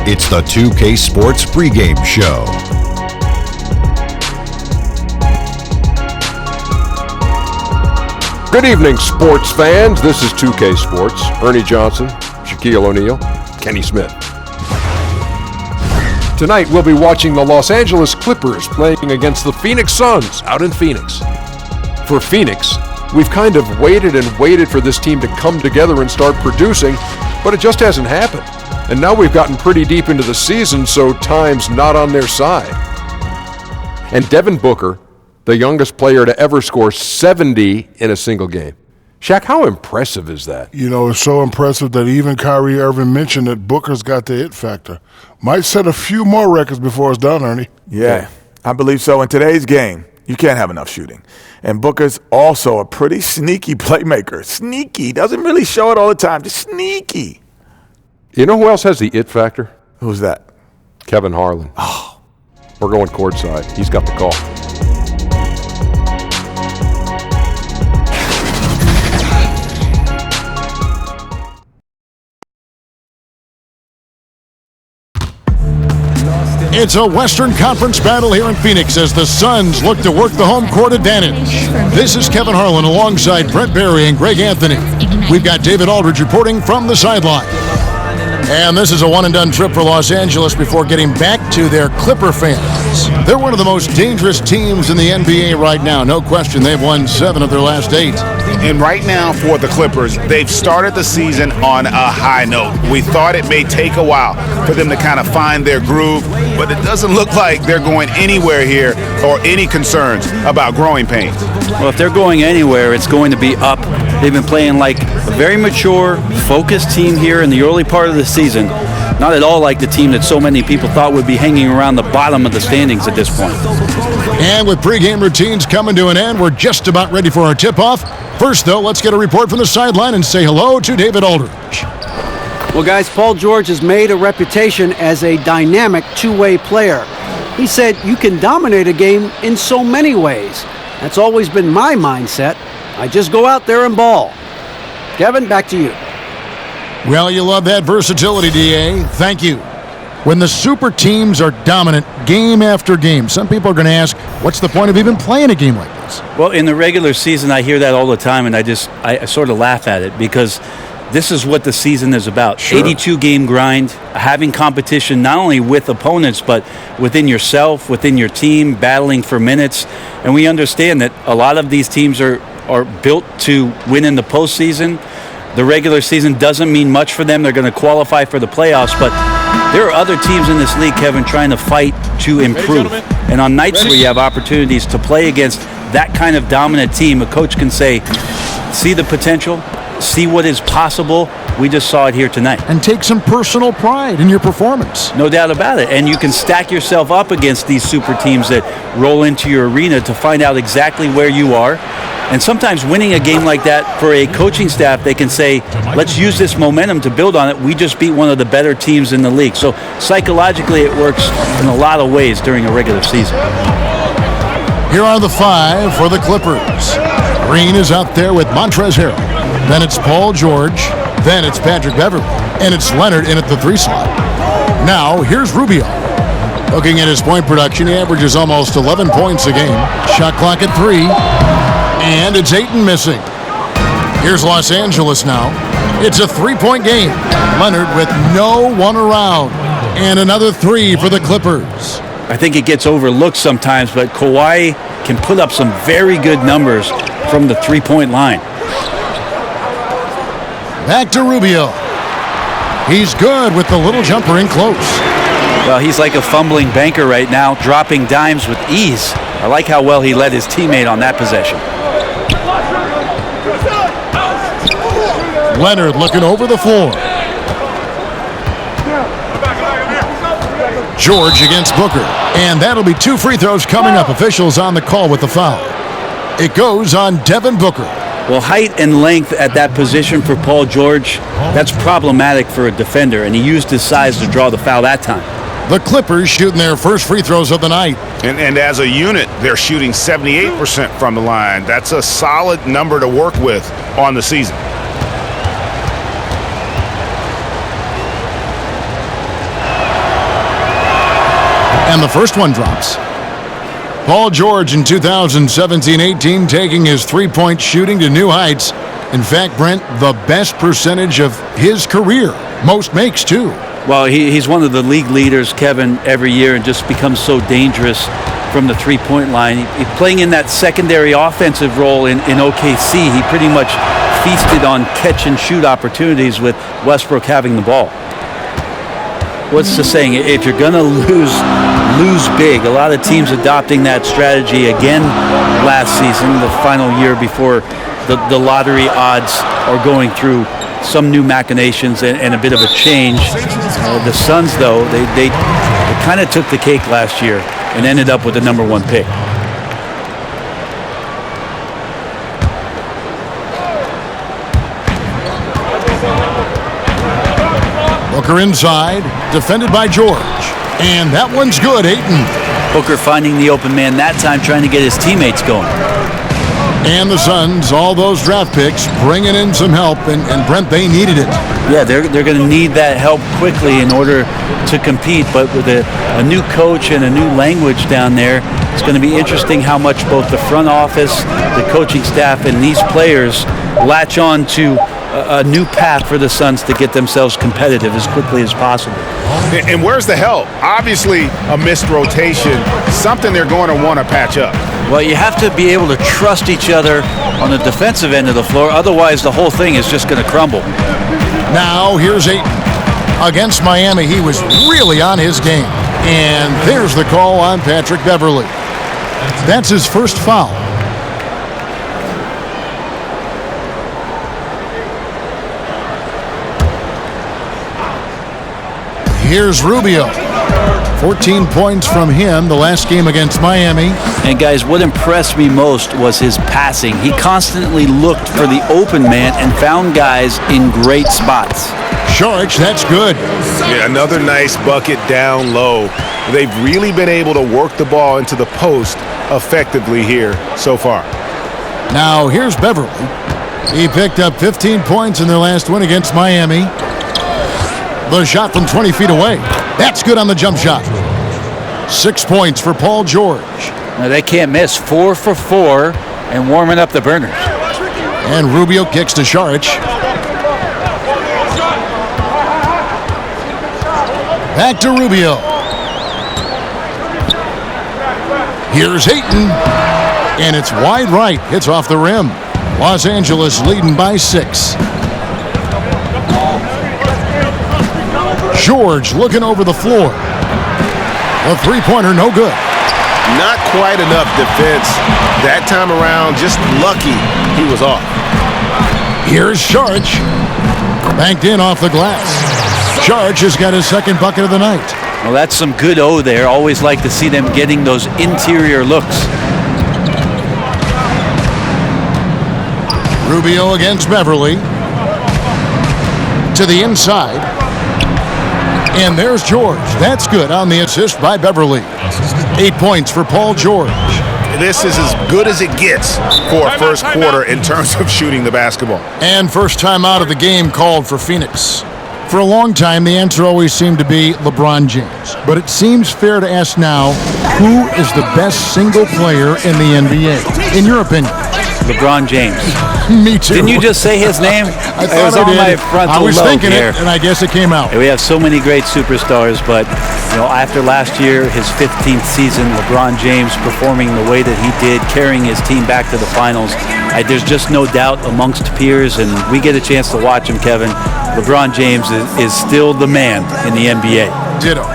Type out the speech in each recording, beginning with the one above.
It's the 2K Sports pregame show. Good evening, sports fans. This is 2K Sports. Ernie Johnson, Shaquille O'Neal, Kenny Smith. Tonight, we'll be watching the Los Angeles Clippers playing against the Phoenix Suns out in Phoenix. For Phoenix, we've kind of waited and waited for this team to come together and start producing, but it just hasn't happened. And now we've gotten pretty deep into the season, so time's not on their side. And Devin Booker, the youngest player to ever score 70 in a single game. Shaq, how impressive is that? You know, it's so impressive that even Kyrie Irving mentioned that Booker's got the it factor. Might set a few more records before it's done, Ernie. Yeah, I believe so. In today's game, you can't have enough shooting. And Booker's also a pretty sneaky playmaker. Sneaky. Doesn't really show it all the time. Just sneaky. You know who else has the it factor? Who's that? Kevin Harlan. Oh. We're going courtside. He's got the call. It's a Western Conference battle here in Phoenix as the Suns look to work the home court advantage. This is Kevin Harlan alongside Brent Barry and Greg Anthony. We've got David Aldridge reporting from the sideline. And this is a one-and-done trip for Los Angeles before getting back to their Clipper fans. They're one of the most dangerous teams in the NBA right now. No question, they've won 7 of their last 8. And right now for the Clippers, they've started the season on a high note. We thought it may take a while for them to kind of find their groove, but it doesn't look like they're going anywhere here or any concerns about growing pains. Well, if they're going anywhere, it's going to be up. They've been playing like a very mature, focused team here in the early part of the season. Not at all like the team that so many people thought would be hanging around the bottom of the standings at this point. And with pregame routines coming to an end, we're just about ready for our tip-off. First, though, let's get a report from the sideline and say hello to David Aldridge. Well, guys, Paul George has made a reputation as a dynamic two-way player. He said you can dominate a game in so many ways. That's always been my mindset. I just go out there and ball. Kevin, back to you. Well, you love that versatility, D.A. Thank you. When the super teams are dominant game after game, some people are going to ask, what's the point of even playing a game like this? Well, in the regular season, I hear that all the time, and I sort of laugh at it because this is what the season is about. Sure. 82-game grind, having competition not only with opponents, but within yourself, within your team, battling for minutes. And we understand that a lot of these teams are built to win in the postseason. The regular season doesn't mean much for them. They're going to qualify for the playoffs, but there are other teams in this league, Kevin, trying to fight to improve. And on nights where you have opportunities to play against that kind of dominant team, a coach can say, see the potential, see what is possible. We just saw it here tonight. And take some personal pride in your performance. No doubt about it. And you can stack yourself up against these super teams that roll into your arena to find out exactly where you are. And sometimes winning a game like that for a coaching staff, they can say, let's use this momentum to build on it. We just beat one of the better teams in the league. So psychologically, it works in a lot of ways during a regular season. Here are the 5 for the Clippers. Green is out there with Montrezl Harrell. Then it's Paul George. Then it's Patrick Beverley. And it's Leonard in at the 3 slot. Now, here's Rubio. Looking at his point production, he averages almost 11 points a game. Shot clock at 3. And it's Ayton missing. Here's Los Angeles now. It's a 3-point game. Leonard with no one around. And another 3 for the Clippers. I think it gets overlooked sometimes, but Kawhi can put up some very good numbers from the 3-point line. Back to Rubio. He's good with the little jumper in close. Well, he's like a fumbling banker right now, dropping dimes with ease. I like how well he led his teammate on that possession. Leonard looking over the floor. George against Booker. And that'll be 2 free throws coming up. Officials on the call with the foul. It goes on Devin Booker. Well, height and length at that position for Paul George, that's problematic for a defender, and he used his size to draw the foul that time. The Clippers shooting their first free throws of the night. And as a unit, they're shooting 78% from the line. That's a solid number to work with on the season. And the first one drops. Paul George in 2017-18 taking his three-point shooting to new heights. In fact, Brent, the best percentage of his career. Most makes, too. Well, he's one of the league leaders, Kevin, every year, and just becomes so dangerous from the three-point line. He's playing in that secondary offensive role in OKC. He pretty much feasted on catch-and-shoot opportunities with Westbrook having the ball. What's the saying? If you're going to lose big. A lot of teams adopting that strategy again last season, the final year before the lottery odds are going through some new machinations and a bit of a change. The Suns, though, they kind of took the cake last year and ended up with the number 1 pick. Booker inside, defended by George. And that one's good, Ayton. Booker finding the open man that time, trying to get his teammates going. And the Suns, all those draft picks, bringing in some help, and Brent, they needed it. Yeah, they're going to need that help quickly in order to compete, but with a new coach and a new language down there, it's going to be interesting how much both the front office, the coaching staff, and these players latch on to a new path for the Suns to get themselves competitive as quickly as possible. And where's the help? Obviously, a missed rotation, something they're going to want to patch up. Well, you have to be able to trust each other on the defensive end of the floor. Otherwise, the whole thing is just going to crumble. Now, here's Ayton. Against Miami, he was really on his game. And there's the call on Patrick Beverley. That's his first foul. Here's Rubio. 14 points from him the last game against Miami. And guys, what impressed me most was his passing. He constantly looked for the open man and found guys in great spots. Saric, that's good. Yeah, another nice bucket down low. They've really been able to work the ball into the post effectively here so far. Now here's Beverley. He picked up 15 points in their last win against Miami. The shot from 20 feet away. That's good on the jump shot. 6 points for Paul George. Now they can't miss. 4 for 4 and warming up the burners. And Rubio kicks to Saric. Back to Rubio. Here's Ayton. And it's wide right. Hits off the rim. Los Angeles leading by 6. George looking over the floor. A three-pointer, no good. Not quite enough defense. That time around, just lucky he was off. Here's Saric. Banked in off the glass. Saric has got his second bucket of the night. Well, that's some good O there. Always like to see them getting those interior looks. Rubio against Beverley. To the inside. And there's George. That's good on the assist by Beverley. 8 points for Paul George. This is as good as it gets for a first quarter in terms of shooting the basketball. And first time out of the game called for Phoenix. For a long time, the answer always seemed to be LeBron James. But it seems fair to ask now, who is the best single player in the NBA, in your opinion? LeBron James. Me too. Didn't you just say his name? I thought it was I on did. my frontal I was lobe thinking here. it, and I guess it came out. We have so many great superstars, but after last year, his 15th season, LeBron James performing the way that he did, carrying his team back to the finals, there's just no doubt amongst peers, and we get a chance to watch him, Kevin. LeBron James is still the man in the NBA. Ditto.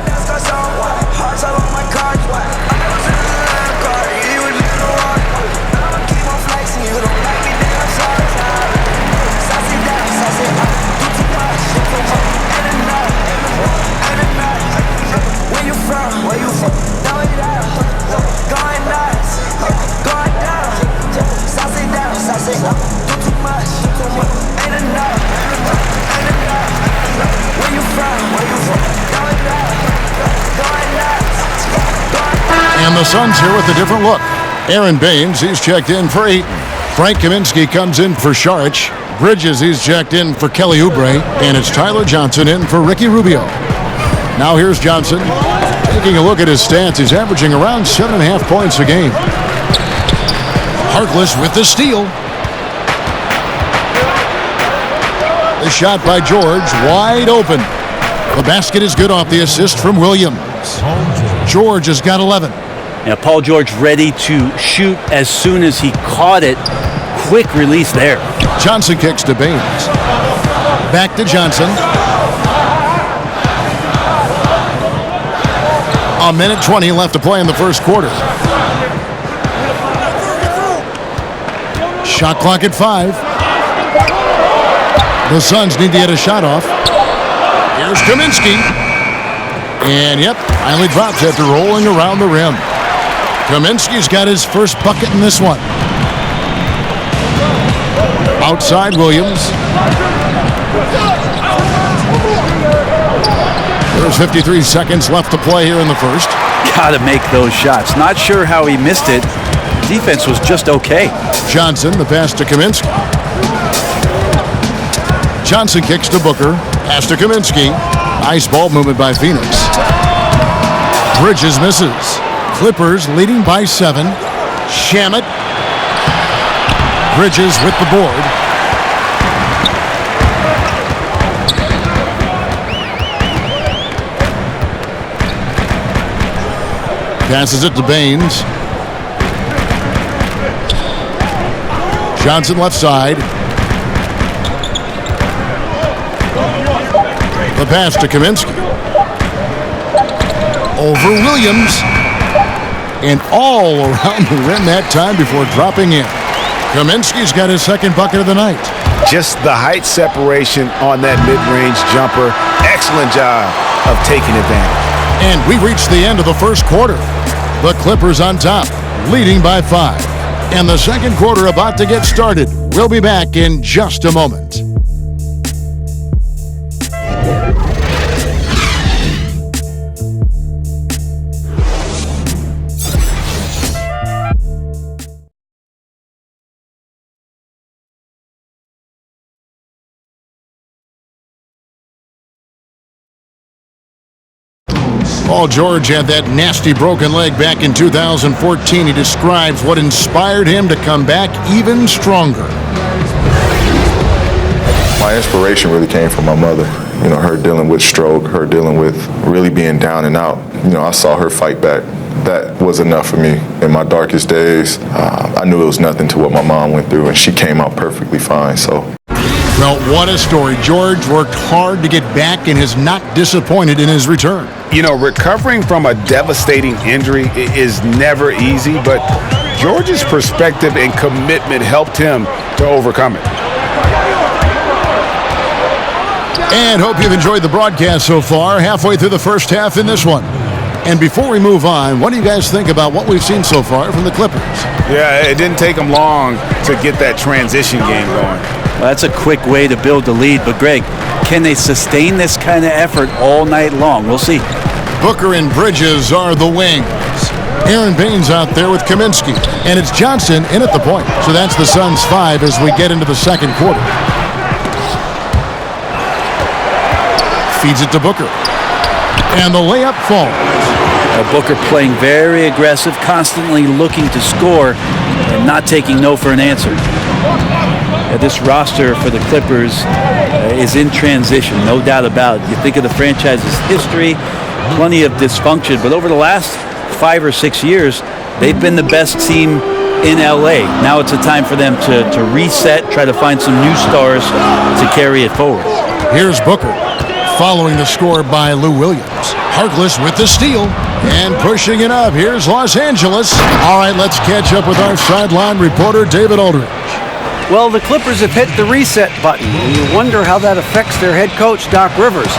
And the Suns here with a different look. Aaron Baines, he's checked in for Ayton. Frank Kaminsky comes in for Saric. Bridges, he's checked in for Kelly Oubre. And it's Tyler Johnson in for Ricky Rubio. Now here's Johnson. Taking a look at his stats, he's averaging around 7.5 points a game. Harkless with the steal. The shot by George, wide open. The basket is good off the assist from Williams. George has got 11. Now, Paul George ready to shoot as soon as he caught it. Quick release there. Johnson kicks to Baines. Back to Johnson. A minute 20 left to play in the first quarter. Shot clock at 5. The Suns need to get a shot off. Here's Kaminsky. And yep, finally drops after rolling around the rim. Kaminsky's got his first bucket in this one. Outside Williams. There's 53 seconds left to play here in the first. Gotta make those shots. Not sure how he missed it. Defense was just okay. Johnson, the pass to Kaminsky. Johnson kicks to Booker. Pass to Kaminsky. Nice ball movement by Phoenix. Bridges misses. Clippers leading by 7. Shamet. Bridges with the board. Passes it to Baines. Johnson left side. The pass to Kaminsky. Over Williams. And all around the rim that time before dropping in. Kaminsky's got his second bucket of the night. Just the height separation on that mid-range jumper. Excellent job of taking advantage. And we reached the end of the first quarter. The Clippers on top, leading by 5. And the second quarter about to get started. We'll be back in just a moment. Paul George had that nasty broken leg back in 2014. He describes what inspired him to come back even stronger. My inspiration really came from my mother. You know, her dealing with stroke, her dealing with really being down and out. You know, I saw her fight back. That was enough for me. In my darkest days, I knew it was nothing to what my mom went through, and she came out perfectly fine, so. Well, what a story. George worked hard to get back and has not disappointed in his return. You know, recovering from a devastating injury is never easy, but George's perspective and commitment helped him to overcome it. And hope you've enjoyed the broadcast so far. Halfway through the first half in this one. And before we move on, what do you guys think about what we've seen so far from the Clippers? Yeah, it didn't take them long to get that transition game going. Well, that's a quick way to build the lead. But, Greg, can they sustain this kind of effort all night long? We'll see. Booker and Bridges are the wings. Aaron Baines out there with Kaminsky. And it's Johnson in at the point. So that's the Suns' 5 as we get into the second quarter. Feeds it to Booker. And the layup falls. Booker playing very aggressive, constantly looking to score and not taking no for an answer. This roster for the Clippers is in transition, no doubt about it. You think of the franchise's history, plenty of dysfunction, but over the last 5 or 6 years, they've been the best team in LA. Now it's a time for them to reset, try to find some new stars to carry it forward. Here's Booker, following the score by Lou Williams. Harkless with the steal and pushing it up. Here's Los Angeles. All right, let's catch up with our sideline reporter, David Aldridge. Well, the Clippers have hit the reset button, and you wonder how that affects their head coach, Doc Rivers.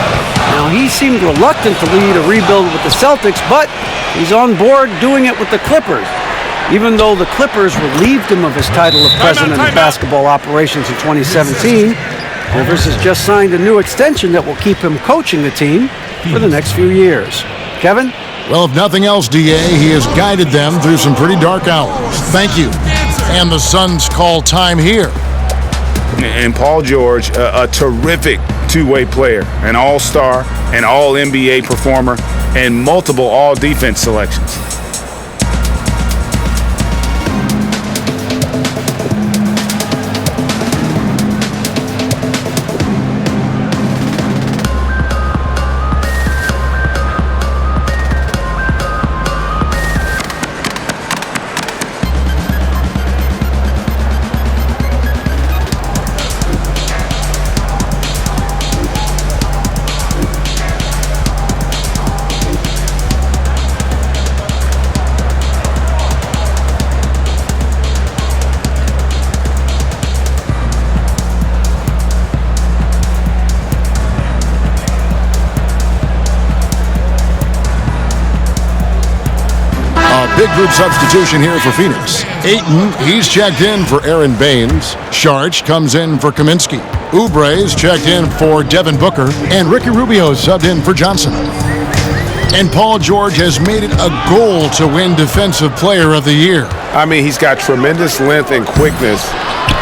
Now, he seemed reluctant to lead a rebuild with the Celtics, but he's on board doing it with the Clippers. Even though the Clippers relieved him of his title of president of basketball operations in 2017, Rivers has just signed a new extension that will keep him coaching the team for the next few years. Kevin? Well, if nothing else, DA, he has guided them through some pretty dark hours. Thank you. And the Suns call time here. And Paul George, a terrific two-way player, an all-star, an all-NBA performer, and multiple all-defense selections. Big group substitution here for Phoenix. Ayton, he's checked in for Aaron Baines. Sharch comes in for Kaminsky. Oubre's checked in for Devin Booker. And Ricky Rubio subbed in for Johnson. And Paul George has made it a goal to win Defensive Player of the Year. I mean, he's got tremendous length and quickness,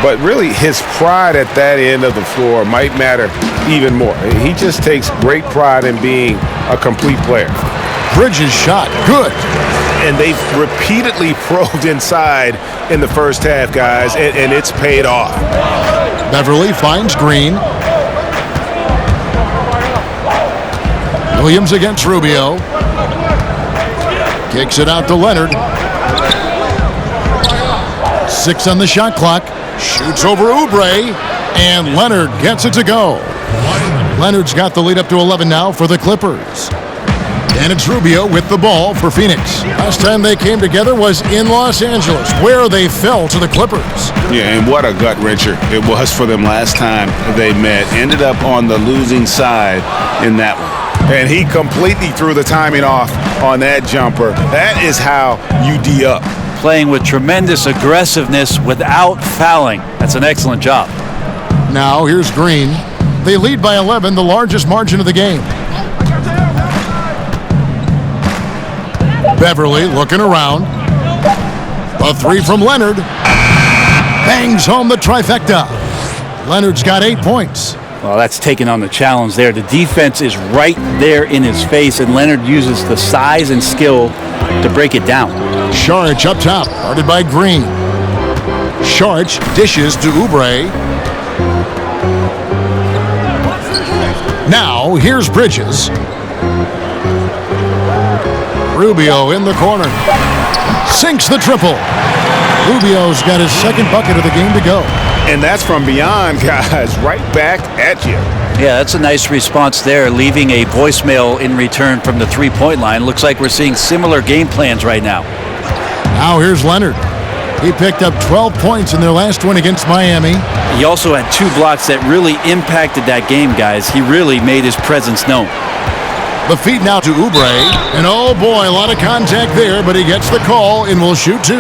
but really his pride at that end of the floor might matter even more. He just takes great pride in being a complete player. Bridges shot, good. And they've repeatedly probed inside in the first half, guys, and it's paid off. Beverly finds Green. Williams against Rubio. Kicks it out to Leonard. 6 on the shot clock. Shoots over Oubre. And Leonard gets it to go. Leonard's got the lead up to 11 now for the Clippers. And it's Rubio with the ball for Phoenix. Last time they came together was in Los Angeles, where they fell to the Clippers. Yeah, and what a gut-wrencher it was for them last time they met. Ended up on the losing side in that one. And he completely threw the timing off on that jumper. That is how you D-up. Playing with tremendous aggressiveness without fouling. That's an excellent job. Now here's Green. They lead by 11, the largest margin of the game. Beverly looking around. A 3 from Leonard. Bangs home the trifecta. Leonard's got 8 points. Well, that's taking on the challenge there. The defense is right there in his face, and Leonard uses the size and skill to break it down. Sharch up top, guarded by Green. Sharch dishes to Oubre. Now, here's Bridges. Rubio in the corner. Sinks the triple. Rubio's got his second bucket of the game to go. And that's from beyond, guys, right back at you. Yeah, that's a nice response there, leaving a voicemail in return from the three-point line. Looks like we're seeing similar game plans right now. Now here's Leonard. He picked up 12 points in their last win against Miami. He also had 2 blocks that really impacted that game, guys. He really made his presence known. The feed now to Oubre. And oh boy, a lot of contact there, but he gets the call and will shoot 2.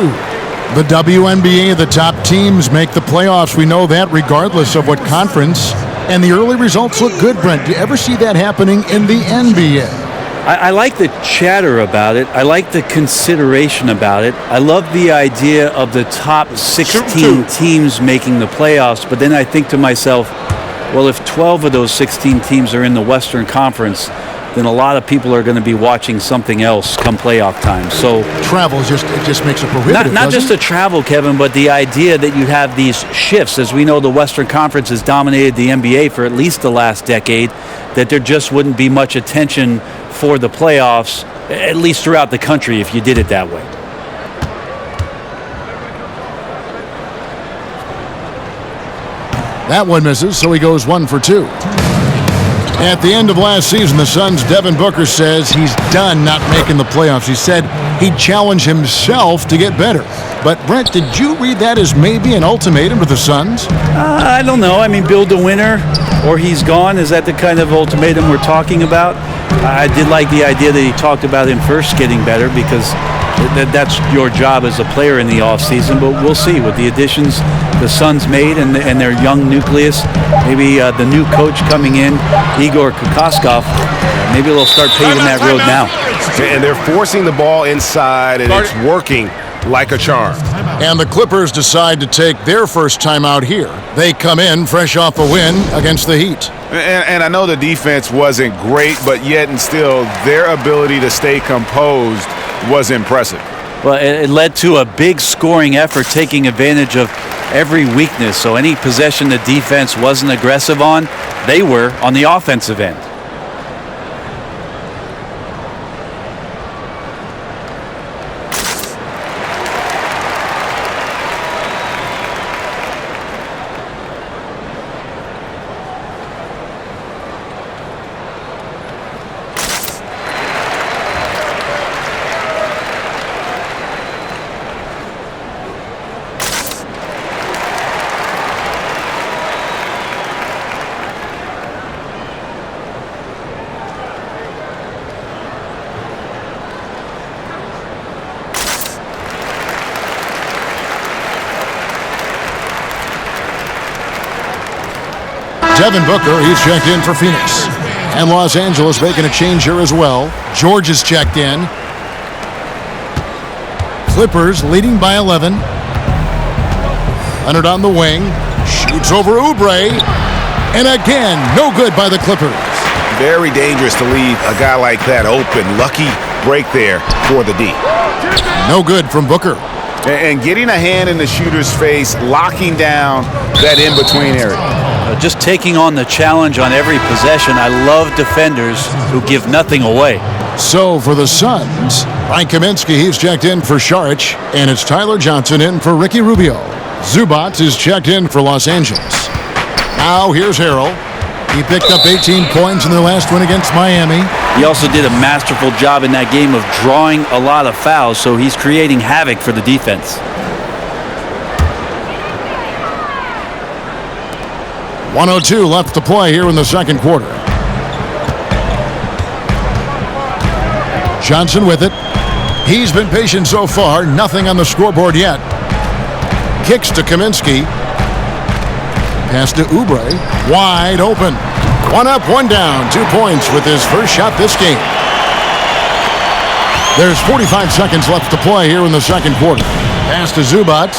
The WNBA, the top teams make the playoffs. We know that regardless of what conference. And the early results look good, Brent. Do you ever see that happening in the NBA? I like the chatter about it. I like the consideration about it. I love the idea of the top 16 teams making the playoffs. But then I think to myself, well, if 12 of those 16 teams are in the Western Conference, then a lot of people are going to be watching something else come playoff time. So travel just makes it prohibitive. Not just the travel, Kevin, but the idea that you have these shifts. As we know, the Western Conference has dominated the NBA for at least the last decade, that there just wouldn't be much attention for the playoffs, at least throughout the country, if you did it that way. That one misses, so he goes 1 for 2. At the end of last season, the Suns' Devin Booker says he's done not making the playoffs. He said he'd challenge himself to get better. But, Brent, did you read that as maybe an ultimatum to the Suns? I don't know. I mean, build a winner or he's gone. Is that the kind of ultimatum we're talking about? I did like the idea that he talked about him first getting better, because that's your job as a player in the offseason. But we'll see with the additions the Suns made and their young nucleus. Maybe the new coach coming in, Igor Kokoskov, maybe they'll start paving that road now. And they're forcing the ball inside, and it's working like a charm. And the Clippers decide to take their first time out here. They come in fresh off a win against the Heat. And I know the defense wasn't great, but yet and still, their ability to stay composed was impressive. Well, it led to a big scoring effort, taking advantage of every weakness. So any possession the defense wasn't aggressive on, they were on the offensive end. Devin Booker, he's checked in for Phoenix. And Los Angeles making a change here as well. George is checked in. Clippers leading by 11. Leonard on the wing. Shoots over Oubre. And again, no good by the Clippers. Very dangerous to leave a guy like that open. Lucky break there for the D. No good from Booker. And getting a hand in the shooter's face, locking down that in-between area. Just taking on the challenge on every possession. I love defenders who give nothing away. So for the Suns, Frank Kaminsky, he's checked in for Saric, and it's Tyler Johnson in for Ricky Rubio. Zubac is checked in for Los Angeles. Now here's Harrell. He picked up 18 points in their last win against Miami. He also did a masterful job in that game of drawing a lot of fouls, so he's creating havoc for the defense. 1:02 left to play here in the second quarter. Johnson with it. He's been patient so far. Nothing on the scoreboard yet. Kicks to Kaminsky. Pass to Oubre. Wide open. One up, one down. 2 points with his first shot this game. There's 45 seconds left to play here in the second quarter. Pass to Zubac.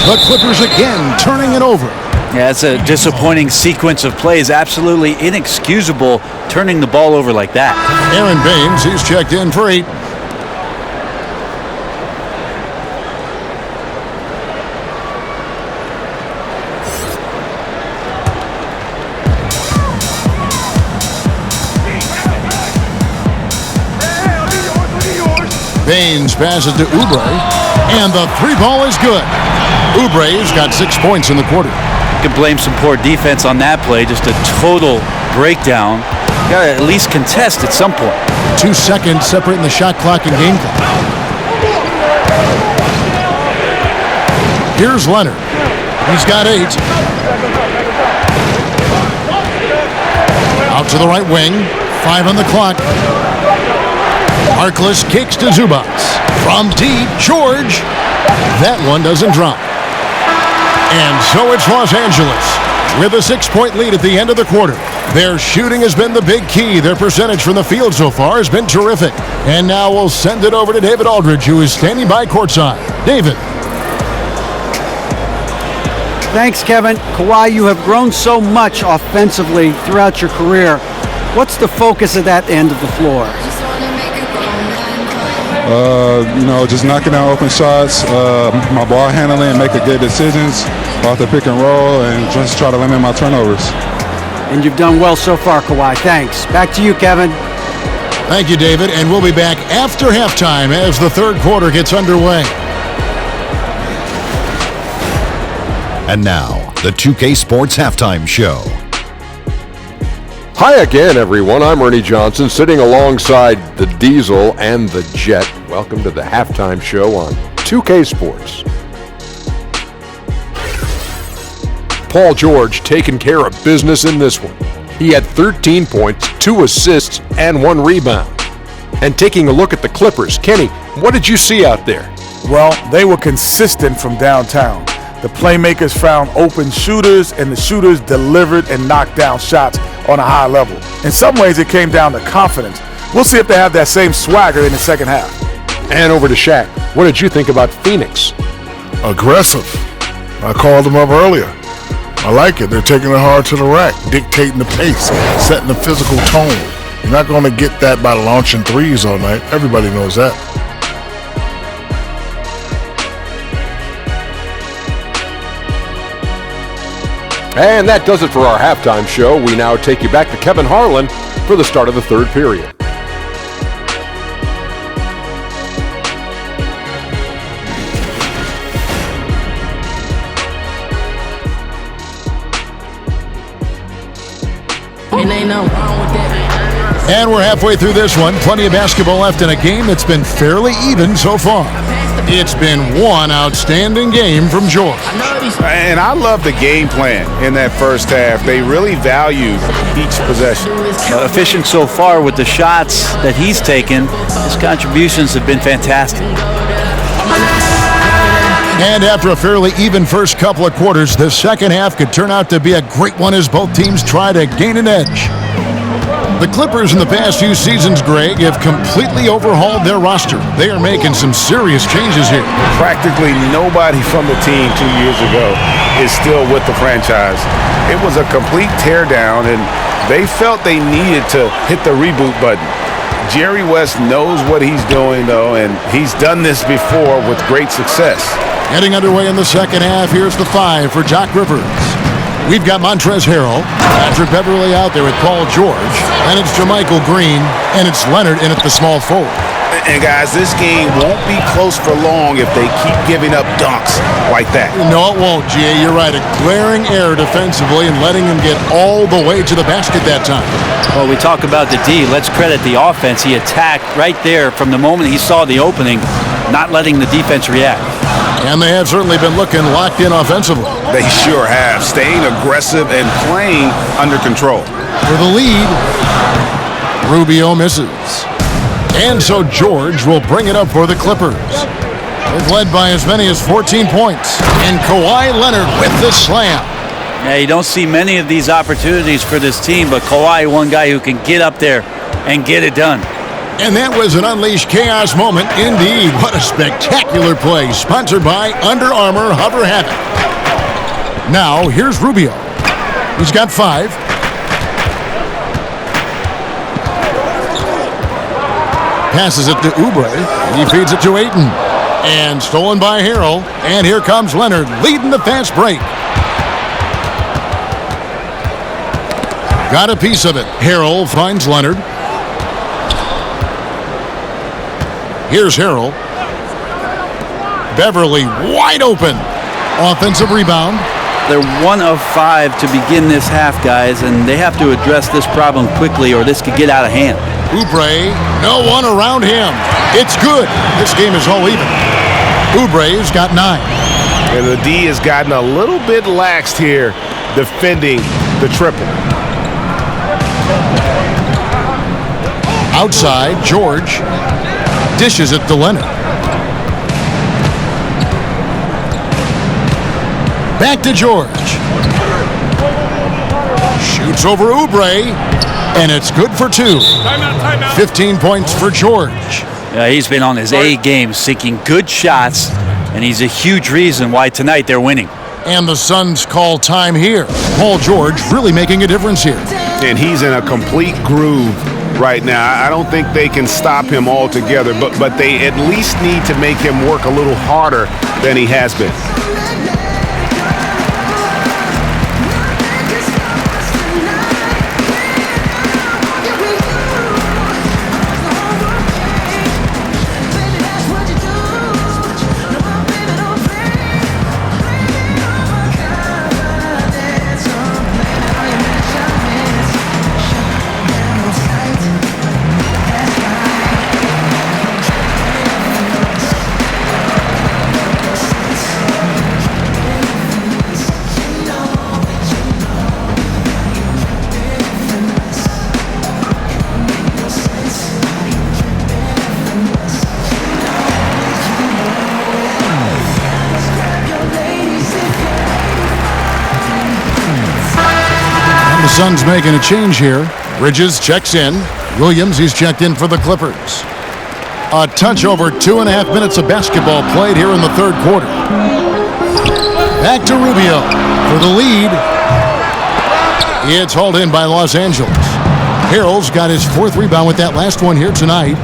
The Clippers again turning it over. Yeah, it's a disappointing sequence of plays. Absolutely inexcusable turning the ball over like that. Aaron Baines, he's checked in for 8. Baines passes to Oubre, and the 3 ball is good. Oubre's got 6 points in the quarter. You can blame some poor defense on that play. Just a total breakdown. You got to at least contest at some point. 2 seconds separating the shot clock and game clock. Here's Leonard. He's got 8. Out to the right wing. 5 on the clock. Harkless kicks to Zubac. From deep, George. That one doesn't drop. And so it's Los Angeles with a 6-point lead at the end of the quarter. Their shooting has been the big key. Their percentage from the field so far has been terrific. And now we'll send it over to David Aldridge, who is standing by courtside. David. Thanks, Kevin. Kawhi, you have grown so much offensively throughout your career. What's the focus of that end of the floor? Just knocking down open shots, my ball handling, making good decisions off the pick and roll, and just try to limit my turnovers. And you've done well so far, Kawhi. Thanks. Back to you, Kevin. Thank you, David. And we'll be back after halftime as the third quarter gets underway. And now, the 2K Sports Halftime Show. Hi again, everyone. I'm Ernie Johnson, sitting alongside the Diesel and the Jet. Welcome to the halftime show on 2K Sports. Paul George taking care of business in this one. He had 13 points, 2 assists, and 1 rebound. And taking a look at the Clippers, Kenny, what did you see out there? Well, they were consistent from downtown. The playmakers found open shooters, and the shooters delivered and knocked down shots on a high level. In some ways, it came down to confidence. We'll see if they have that same swagger in the second half. And over to Shaq. What did you think about Phoenix? Aggressive. I called them up earlier. I like it. They're taking it hard to the rack, dictating the pace, setting the physical tone. You're not going to get that by launching threes all night. Everybody knows that. And that does it for our halftime show. We now take you back to Kevin Harlan for the start of the third period. And we're halfway through this one. Plenty of basketball left in a game that's been fairly even so far. It's been one outstanding game from George. And I love the game plan in that first half. They really valued each possession. Efficient so far with the shots that he's taken. His contributions have been fantastic. And after a fairly even first couple of quarters, the second half could turn out to be a great one as both teams try to gain an edge. The Clippers in the past few seasons, Greg, have completely overhauled their roster. They are making some serious changes here. Practically nobody from the team 2 years ago is still with the franchise. It was a complete teardown, and they felt they needed to hit the reboot button. Jerry West knows what he's doing, though, and he's done this before with great success. Getting underway in the second half, here's the 5 for Doc Rivers. We've got Montrezl Harrell, Patrick Beverley out there with Paul George, and it's JaMychal Green, and it's Leonard in at the small forward. And guys, this game won't be close for long if they keep giving up dunks like that. No, it won't, G.A. You're right. A glaring error defensively and letting him get all the way to the basket that time. Well, we talk about the D. Let's credit the offense. He attacked right there from the moment he saw the opening, not letting the defense react. And they have certainly been looking locked in offensively. They sure have, staying aggressive and playing under control. For the lead, Rubio misses. And so George will bring it up for the Clippers. They've led by as many as 14 points. And Kawhi Leonard with the slam. Yeah, you don't see many of these opportunities for this team, but Kawhi, one guy who can get up there and get it done. And that was an unleashed chaos moment indeed. What a spectacular play, sponsored by Under Armour Hover Havoc. Now, here's Rubio. He's got 5. Passes it to Oubre. He feeds it to Ayton. And stolen by Harrell. And here comes Leonard leading the fast break. Got a piece of it. Harrell finds Leonard. Here's Harrell. Beverley wide open. Offensive rebound. They're 1 of 5 to begin this half, guys, and they have to address this problem quickly or this could get out of hand. Oubre, no one around him. It's good. This game is all even. Oubre's got 9. And the D has gotten a little bit laxed here defending the triple. Outside, George dishes it to Leonard. Back to George. Shoots over Oubre, and it's good for 2. 15 points for George. Yeah, he's been on his A game, seeking good shots, and he's a huge reason why tonight they're winning. And the Suns call time here. Paul George really making a difference here. And he's in a complete groove right now. I don't think they can stop him altogether, but they at least need to make him work a little harder than he has been. Suns making a change here. Bridges checks in. Williams, he's checked in for the Clippers. A touch over 2.5 minutes of basketball played here in the third quarter. Back to Rubio for the lead. It's hauled in by Los Angeles. Harrell's got his 4th rebound with that last one here tonight.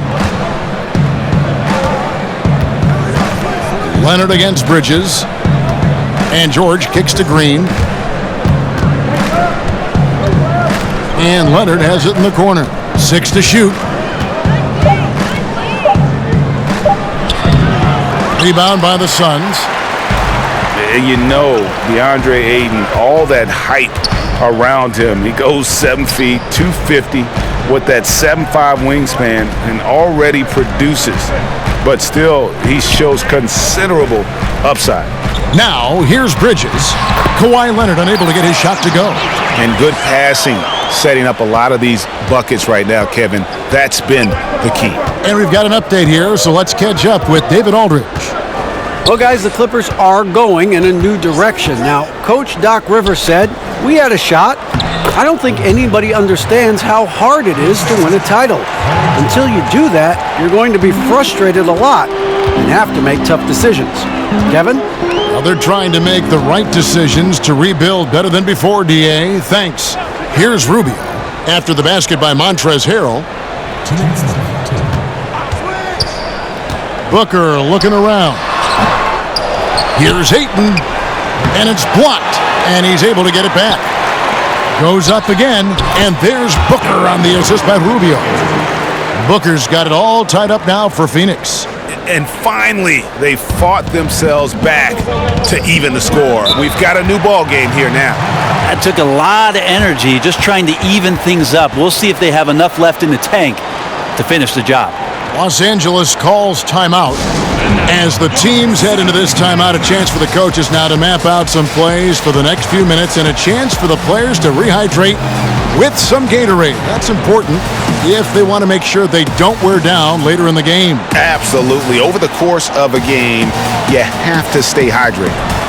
Leonard against Bridges. And George kicks to Green. And Leonard has it in the corner. 6 to shoot. Rebound by the Suns. You know, DeAndre Ayton, all that hype around him. He goes 7 feet, 250 with that 7'5" wingspan and already produces. But still, he shows considerable upside. Now, here's Bridges. Kawhi Leonard unable to get his shot to go. And good passing, setting up a lot of these buckets right now, Kevin. That's been the key. And we've got an update here, so let's catch up with David Aldridge. Well, guys, the Clippers are going in a new direction. Now, Coach Doc Rivers said, we had a shot. I don't think anybody understands how hard it is to win a title. Until you do that, you're going to be frustrated a lot and have to make tough decisions. Kevin? Well, they're trying to make the right decisions to rebuild better than before, D.A. Thanks. Here's Rubio. After the basket by Montrezl Harrell. Booker looking around. Here's Ayton, and it's blocked, and he's able to get it back. Goes up again, and there's Booker on the assist by Rubio. Booker's got it all tied up now for Phoenix. And finally, they fought themselves back to even the score. We've got a new ball game here now. That took a lot of energy just trying to even things up. We'll see if they have enough left in the tank to finish the job. Los Angeles calls timeout. As the teams head into this timeout, a chance for the coaches now to map out some plays for the next few minutes and a chance for the players to rehydrate with some Gatorade. That's important if they want to make sure they don't wear down later in the game. Absolutely. Over the course of a game, you have to stay hydrated.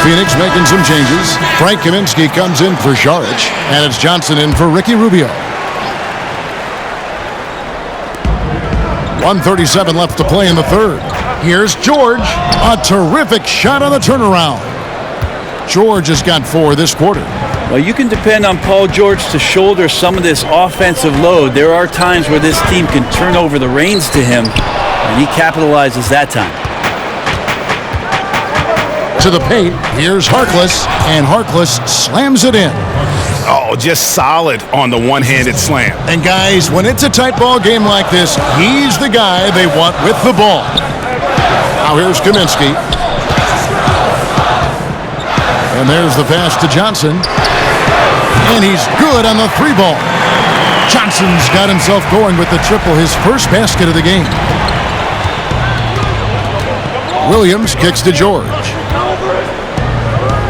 Phoenix making some changes. Frank Kaminsky comes in for Šarić, and it's Johnson in for Ricky Rubio. 1:37 left to play in the third. Here's George. A terrific shot on the turnaround. George has got 4 this quarter. Well, you can depend on Paul George to shoulder some of this offensive load. There are times where this team can turn over the reins to him, and he capitalizes that time. To the paint, here's Harkless, and Harkless slams it in. Oh, just solid on the one-handed slam. And guys, when it's a tight ball game like this, he's the guy they want with the ball. Now here's Kaminsky. And there's the pass to Johnson. And he's good on the 3-ball. Johnson's got himself going with the triple, his first basket of the game. Williams kicks to George.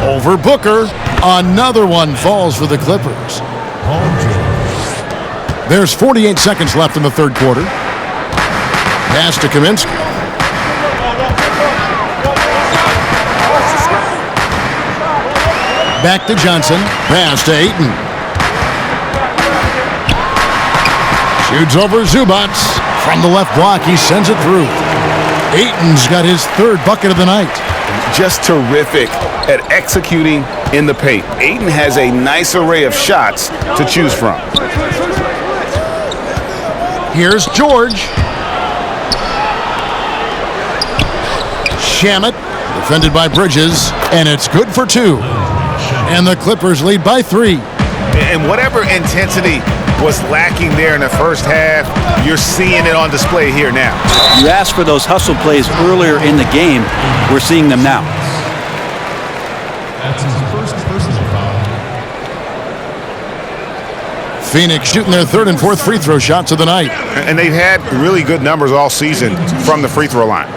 Over Booker. Another one falls for the Clippers. There's 48 seconds left in the third quarter. Pass to Kaminsky. Back to Johnson. Pass to Ayton. Shoots over Zubac. From the left block, he sends it through. Ayton's got his 3rd bucket of the night. Just terrific at executing in the paint. Ayton has a nice array of shots to choose from. Here's George. Shamet, defended by Bridges, and it's good for 2. And the Clippers lead by 3. And whatever intensity was lacking there in the first half, you're seeing it on display here now. You asked for those hustle plays earlier in the game. We're seeing them now. That's his first personal foul. Phoenix shooting their third and fourth free throw shots of the night. And they've had really good numbers all season from the free throw line.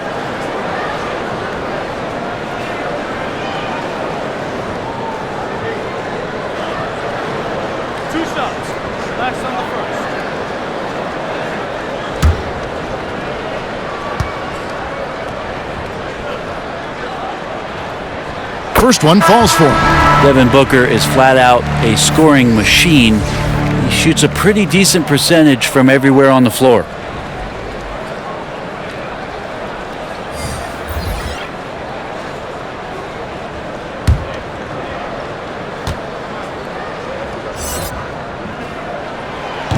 Two shots. Last on the First one falls for him. Devin Booker is flat out a scoring machine. He shoots a pretty decent percentage from everywhere on the floor.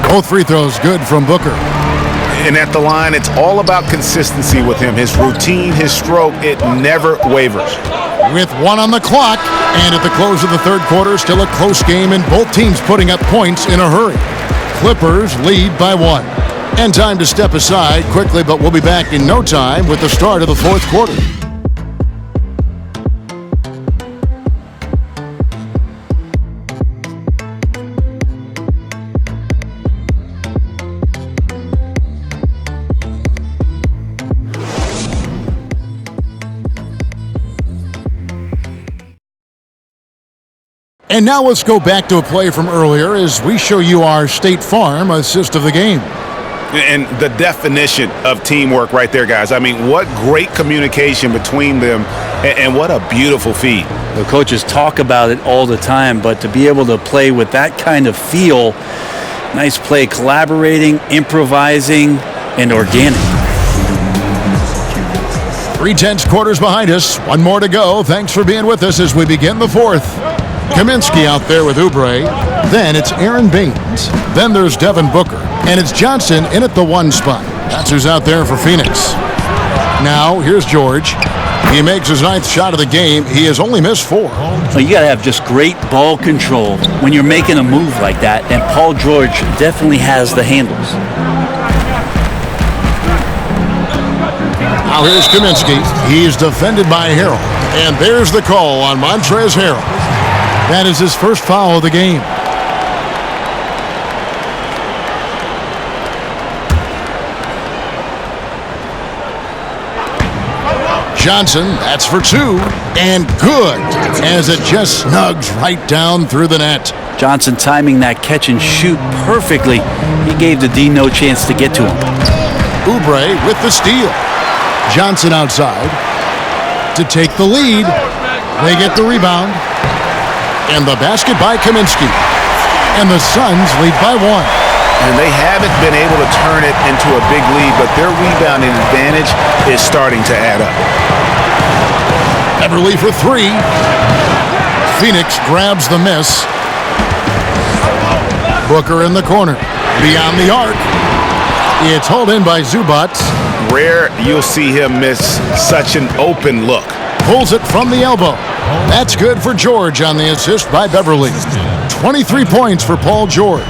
Both free throws good from Booker. And at the line, it's all about consistency with him. His routine, his stroke, it never wavers. With one on the clock, and at the close of the third quarter, still a close game, and both teams putting up points in a hurry. Clippers lead by 1. And time to step aside quickly, but we'll be back in no time with the start of the fourth quarter. And now let's go back to a play from earlier as we show you our State Farm assist of the game. And the definition of teamwork right there, guys. I mean, what great communication between them, and what a beautiful feed. The coaches talk about it all the time, but to be able to play with that kind of feel, nice play, collaborating, improvising, and organic. 3/10 quarters behind us. One more to go. Thanks for being with us as we begin the fourth. Kaminsky out there with Oubre. Then it's Aaron Baines. Then there's Devin Booker. And it's Johnson in at the 1 spot. That's who's out there for Phoenix. Now, here's George. He makes his 9th shot of the game. He has only missed 4. Well, you got to have just great ball control when you're making a move like that. And Paul George definitely has the handles. Now here's Kaminsky. He's defended by Harrell. And there's the call on Montrezl Harrell. That is his first foul of the game. Johnson, that's for 2. And good, as it just snugs right down through the net. Johnson timing that catch and shoot perfectly. He gave the D no chance to get to him. Oubre with the steal. Johnson outside to take the lead. They get the rebound. And the basket by Kaminsky. And the Suns lead by 1. And they haven't been able to turn it into a big lead, but their rebounding advantage is starting to add up. Beverly for 3. Phoenix grabs the miss. Booker in the corner. Beyond the arc. It's hauled in by Zubac. Rare you'll see him miss such an open look. Pulls it from the elbow. That's good for George on the assist by Beverly. 23 points for Paul George.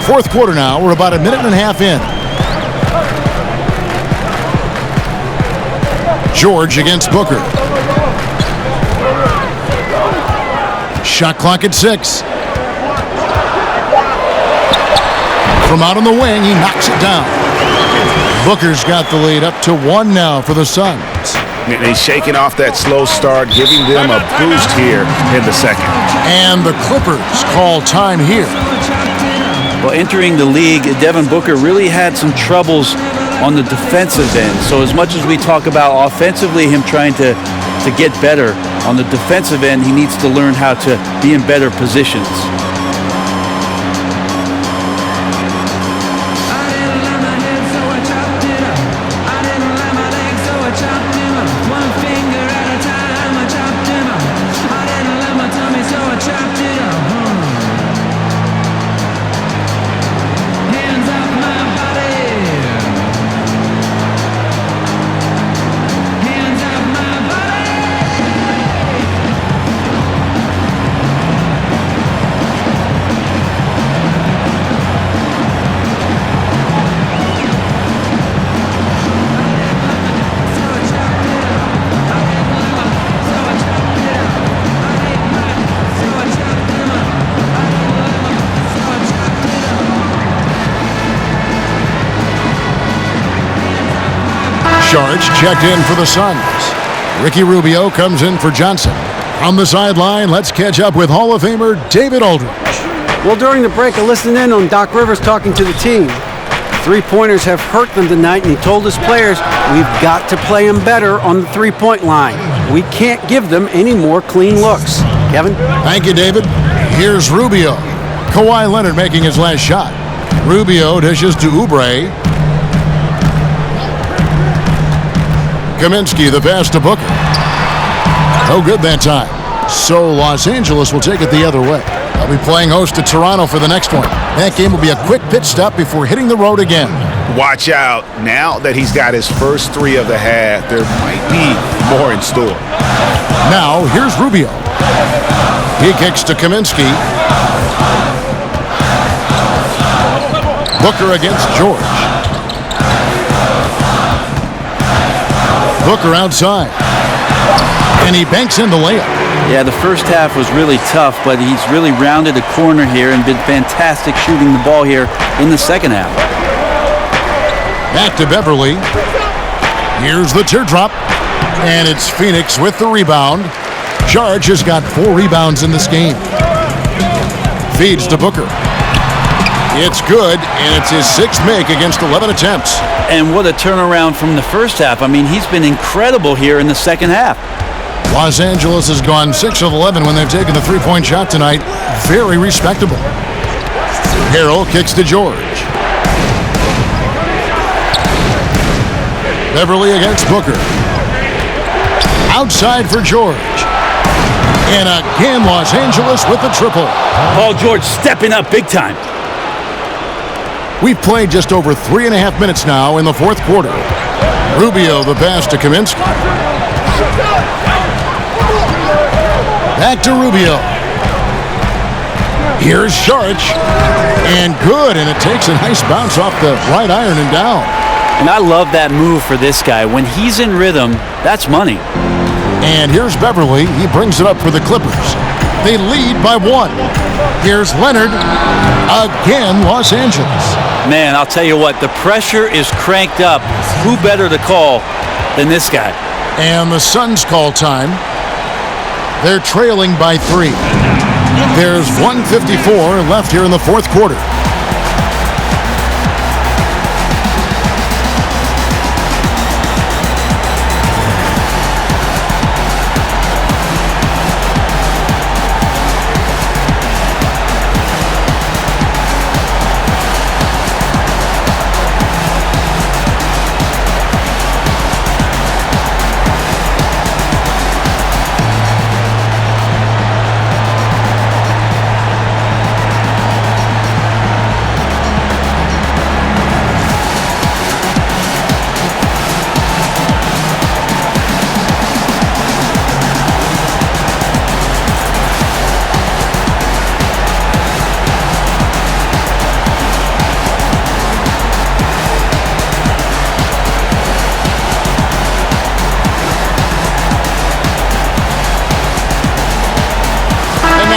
Fourth quarter now. We're about a minute and a half in. George against Booker. Shot clock at 6. From out on the wing, he knocks it down. Booker's got the lead up to 1 now for the Suns. And he's shaking off that slow start, giving them a boost here in the second. And the Clippers call time here. Well, entering the league, Devin Booker really had some troubles on the defensive end. So as much as we talk about offensively, him trying to get better, on the defensive end, he needs to learn how to be in better positions. George checked in for the Suns. Ricky Rubio comes in for Johnson. On the sideline, let's catch up with Hall of Famer David Aldridge. Well, during the break, I listened in on Doc Rivers talking to the team. Three-pointers have hurt them tonight, and he told his players, we've got to play them better on the three-point line. We can't give them any more clean looks. Kevin? Thank you, David. Here's Rubio. Kawhi Leonard making his last shot. Rubio dishes to Oubre. Kaminsky, the pass to Booker. No good that time. So Los Angeles will take it the other way. They'll be playing host to Toronto for the next one. That game will be a quick pit stop before hitting the road again. Watch out. Now that he's got his first three of the half, there might be more in store. Now, here's Rubio. He kicks to Kaminsky. Booker against George. Booker outside. And he banks in the layup. Yeah, the first half was really tough, but he's really rounded a corner here and been fantastic shooting the ball here in the second half. Back to Beverly. Here's the teardrop. And it's Phoenix with the rebound. George has got 4 rebounds in this game. Feeds to Booker. It's good, and it's his 6th make against 11 attempts. And what a turnaround from the first half. I mean, he's been incredible here in the second half. Los Angeles has gone 6 of 11 when they've taken the three-point shot tonight. Very respectable. Harrell kicks to George. Beverly against Booker. Outside for George. And again, Los Angeles with the triple. Paul George stepping up big time. We've played just over 3.5 minutes now in the fourth quarter. Rubio the pass to Kaminsky. Back to Rubio. Here's Sharch. And good, and it takes a nice bounce off the right iron and down. And I love that move for this guy. When he's in rhythm, that's money. And here's Beverly. He brings it up for the Clippers. They lead by 1. Here's Leonard. Again, Los Angeles. Man, I'll tell you what, the pressure is cranked up. Who better to call than this guy? And the Suns call time. They're trailing by 3. There's 1:54 left here in the fourth quarter.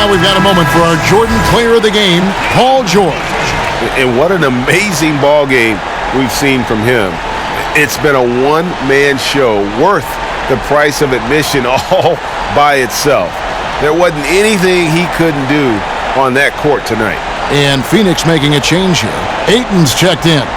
We've got a moment for our Jordan Player of the Game, Paul George. And what an amazing ball game we've seen from him. It's been a one-man show worth the price of admission all by itself. There wasn't anything he couldn't do on that court tonight. And Phoenix making a change here. Ayton's checked in.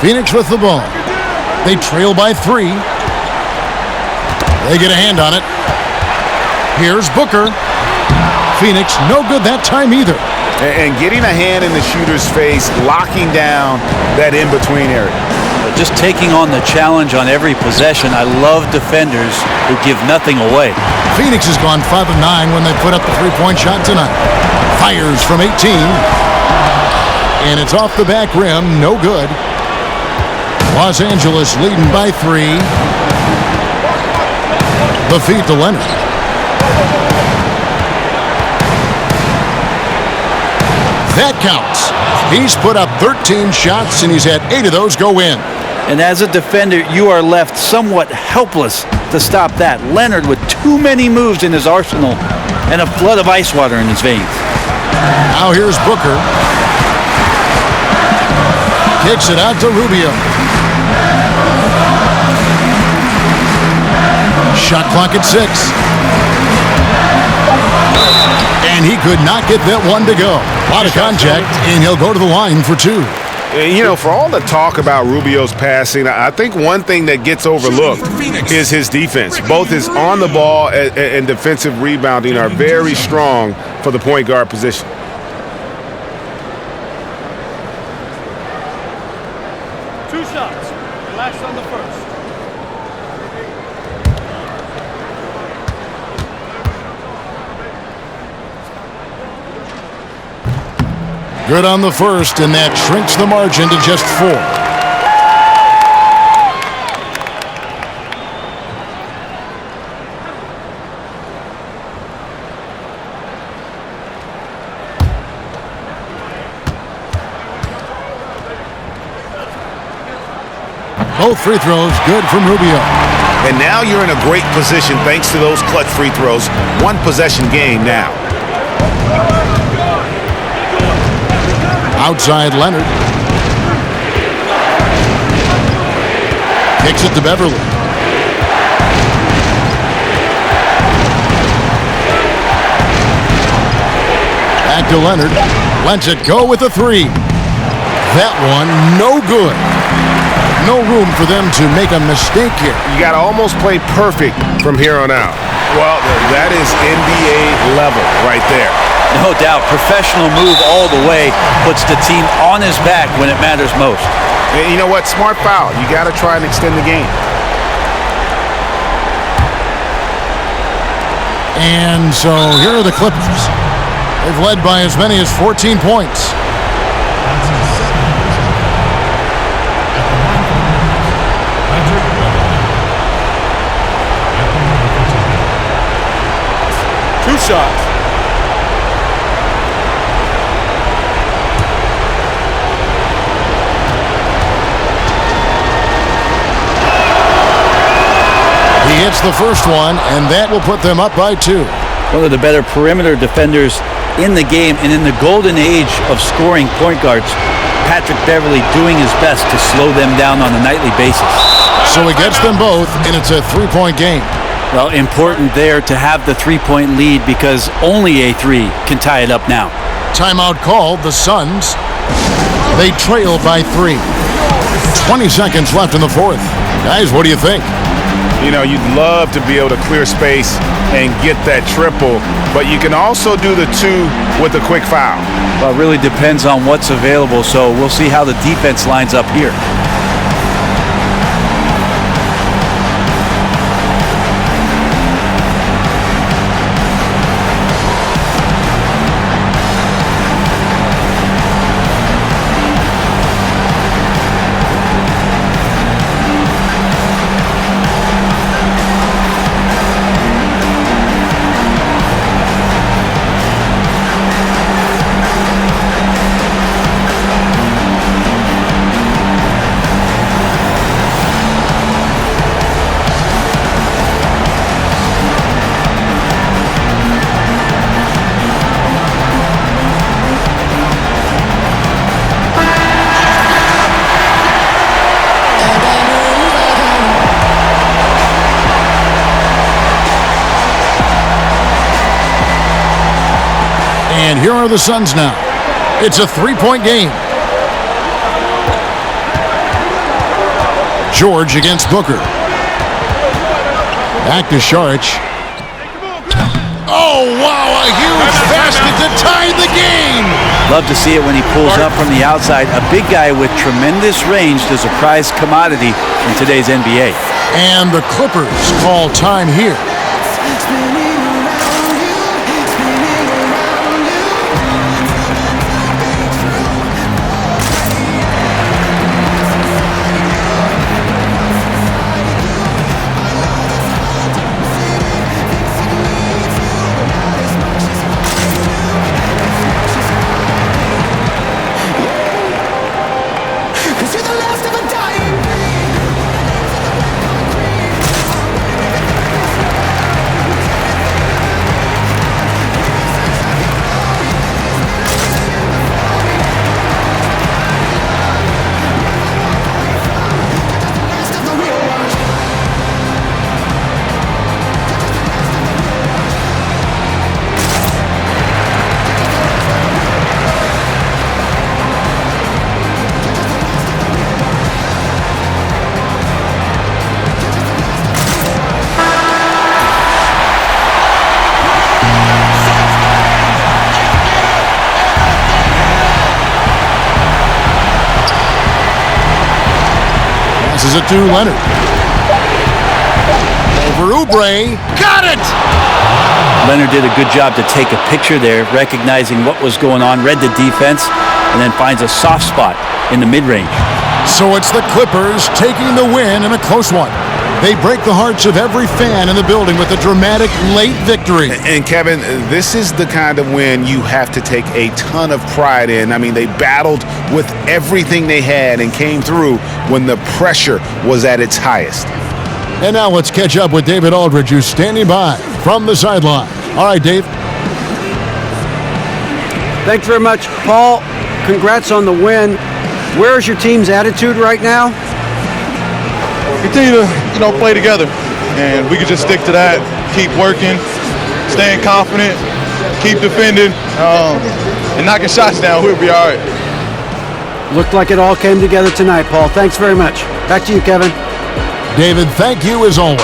Phoenix with the ball. They trail by 3. They get a hand on it. Here's Booker. Phoenix, no good that time either. And getting a hand in the shooter's face, locking down that in-between area. Just taking on the challenge on every possession. I love defenders who give nothing away. Phoenix has gone 5 of 9 when they put up the three-point shot tonight. Fires from 18. And it's off the back rim, no good. Los Angeles leading by 3. The feed to Leonard. That counts. He's put up 13 shots, and he's had 8 of those go in. And as a defender, you are left somewhat helpless to stop that. Leonard with too many moves in his arsenal and a flood of ice water in his veins. Now here's Booker. Kicks it out to Rubio. Shot clock at 6. And he could not get that one to go. A lot of contact, and he'll go to the line for 2. You know, for all the talk about Rubio's passing, I think one thing that gets overlooked is his defense. Both his on the ball and defensive rebounding are very strong for the point guard position. Two shots. Relax on the first. Good on the first, and that shrinks the margin to just 4. Both free throws good from Rubio. And now you're in a great position thanks to those clutch free throws. One possession game now. Outside Leonard. Kicks it to Beverly. Back to Leonard. Lets it go with a 3. That one, no good. No room for them to make a mistake here. You got to almost play perfect from here on out. Well, that is NBA level right there. No doubt, professional move all the way, puts the team on his back when it matters most. And you know what? Smart foul. You got to try and extend the game. And so here are the Clippers. They've led by as many as 14 points. Two shots. He hits the first one, and that will put them up by 2. One of the better perimeter defenders in the game, and in the golden age of scoring point guards, Patrick Beverly doing his best to slow them down on a nightly basis. So he gets them both, and it's a 3-point game. Well, important there to have the 3-point lead because only a 3 can tie it up now. Timeout called. The Suns, they trail by 3. 20 seconds left in the 4th. Guys, what do you think? You know, you'd love to be able to clear space and get that triple, but you can also do the 2 with a quick foul. Well, it really depends on what's available, so we'll see how the defense lines up here. And here are the Suns now. It's a 3-point game. George against Booker. Back to Saric. Oh, wow, a huge basket to tie the game. Love to see it when he pulls up from the outside. A big guy with tremendous range is a prized commodity in today's NBA. And the Clippers call time here. Passes it to Leonard. Over Oubre. Got it! Leonard did a good job to take a picture there, recognizing what was going on, read the defense, and then finds a soft spot in the mid-range. So it's the Clippers taking the win in a close one. They break the hearts of every fan in the building with a dramatic late victory. And Kevin, this is the kind of win you have to take a ton of pride in. I mean, they battled with everything they had and came through when the pressure was at its highest. And now let's catch up with David Aldridge, who's standing by from the sideline. All right, Dave. Thanks very much, Paul. Congrats on the win. Where's your team's attitude right now? Continue to, play together, and we can just stick to that. Keep working, staying confident, keep defending, and knocking shots down. We'll be all right. Looked like it all came together tonight, Paul. Thanks very much. Back to you, Kevin. David, thank you as always.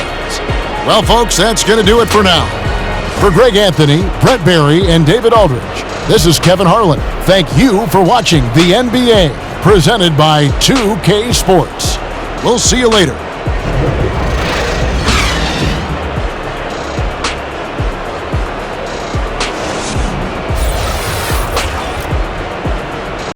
Well, folks, that's going to do it for now. For Greg Anthony, Brett Barry, and David Aldridge, this is Kevin Harlan. Thank you for watching the NBA, presented by 2K Sports. We'll see you later.